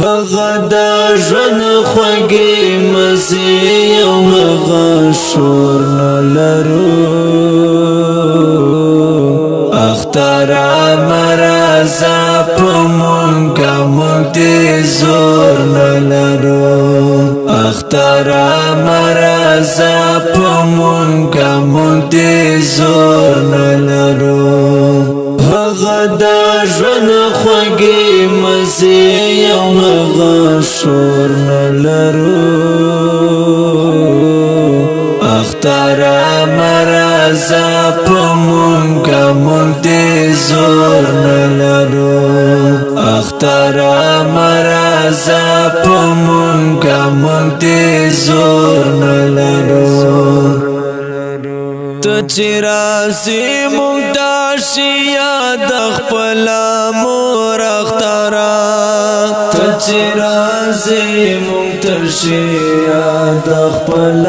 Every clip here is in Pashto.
هغه د ژوند خوږې مزې او هغه شور نه لرو اختره مرزه په مونږه موږ دې زور نه لرو اختره مرزه په مونږه موږ دې زور نه لرو هغه د ژوند خوږې مزې او هغه شور نه لرو اختره مرزه په مونږه موږ دې زور نه لرو اختره مرزه په مونږه موږ دې زور نه لرو ته چې راځې موږ دا شي یاد خپل مور اختره ته چې راځې موږ ته شي یاد خپل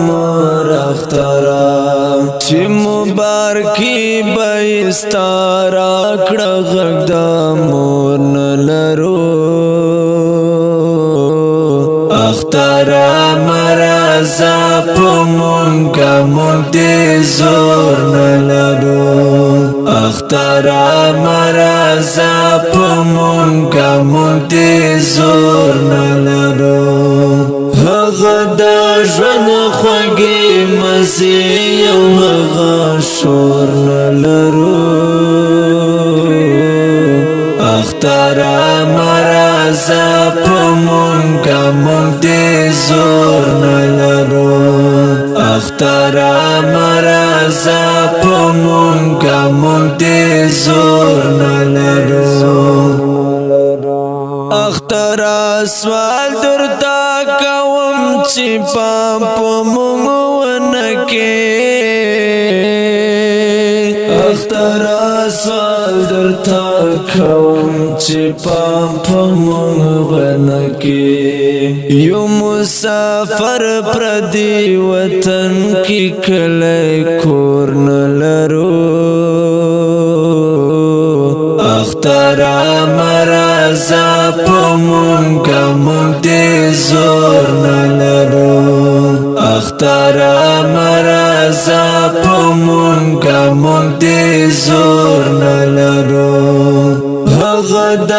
مور اختره چې مبارکي به ستا راکړه غږ د مور نه لرو اختره مرزه په مونږه موږ دې زور نه لرو اختره مرزه په مونږه موږ دې زور نه لرو هغه د ژوند خوږې مزې او هغه شور نه لرو اختره مرزه په مونږه موږ دې زور نه لرو اختره مرزه په مونږه موږ دې زور نه لرو اختره سوال درته کوم چې پام په مونږ ونه کې اختره سوال درته کوم چې پام په مونږ ونه کې یو مسافر پردي وطن کې کله کور نه لرو اختره مرزه په مونږه موږ دې زور نه لرو اختره مرزه په مونږه موږ دې زور نه لرو هغه د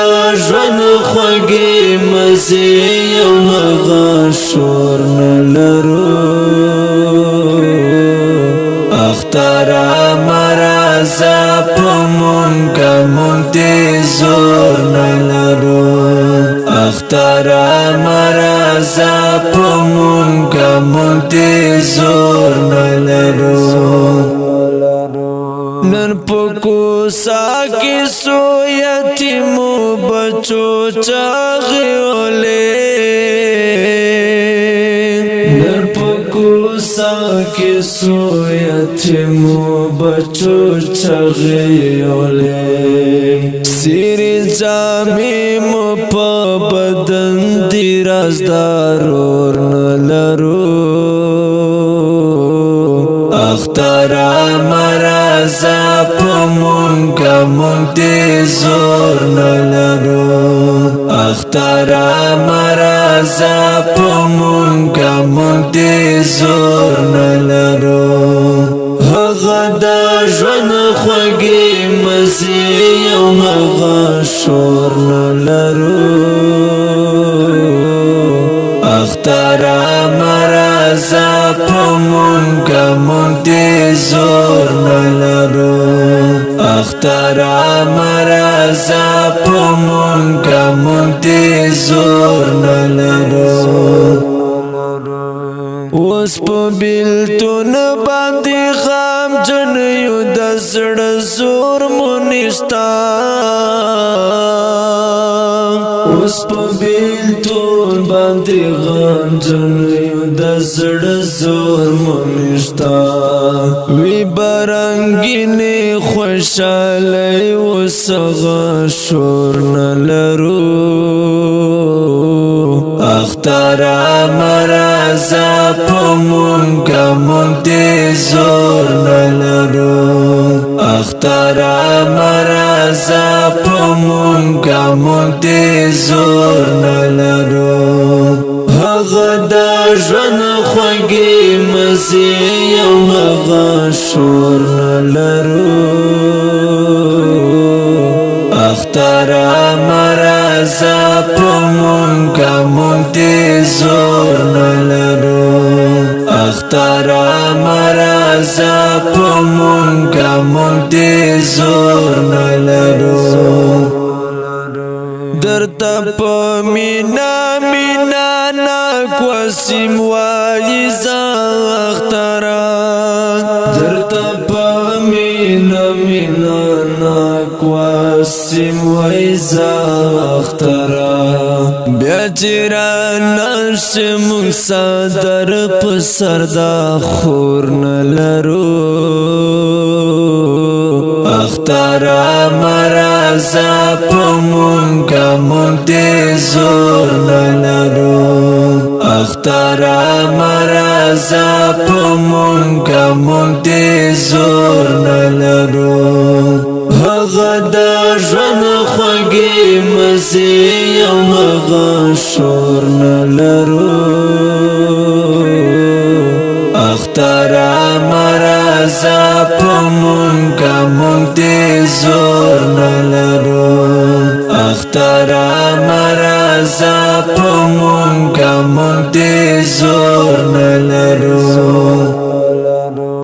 ژوند خوږې مزې او هغه شور نه لرو اختره مرزه په مونږه موږ دې زور نه لرو اختره مرزه په مونږه موږ دې زور نه لرو نن په کوڅه کې سو یتیمو بچو چاغې ولې نن په کوڅه کې سو یتیمو بچو چاغې ولې سیر جامې مو په بدن دی رازدارور نه لرو اختره مرزه په مونږه موږ دې زور نه لرو اختره مرزه په مونږه موږ دې زور نه لرو هغه د ژوند خوږې مزې او هغه شور نه لرو اختره مرزه په مونږه موږ دې زور نه لرو اختره مرزه په مونږه موږ دې زور نه لرو اوس په بیلتون باندې غمجن یو د زړه زور مو نشته اوس په بیلتون باندې غمجن یو د زړه زور مو نشته وی برنګینې خوشاله اوس هغه شور نه لرو اختره مرزه په مونږه موږ دې زور نه لرو اختره مرزه په مونږه مونږ دې زور نه لرو هغه د ژوند خوږې مزې او هغه شور نه لرو اختره مرزا په مونږه مونږ دې زور نه لرو اختره مرزا په مونږه مونږ دې زور نه لرو درته په مینا مینا ناک وسیم وایي زه اختره درته په مینا مینا ناک وسیم وایي زه اختره بیا چې رانشي موږ صدر په سر دا خور نه لرو اختره مرزا په مونږه مونږ دې زور نه لرو اختره مرزا په مونږه مونږ دې زور نه لرو هغه د ژوند خوږې مزې او هغه شور نه لرو اختره مرزا په مونږه مونږ دې زور نه لرو اختره مرزا په مونږه مونږ دې زور نه لرو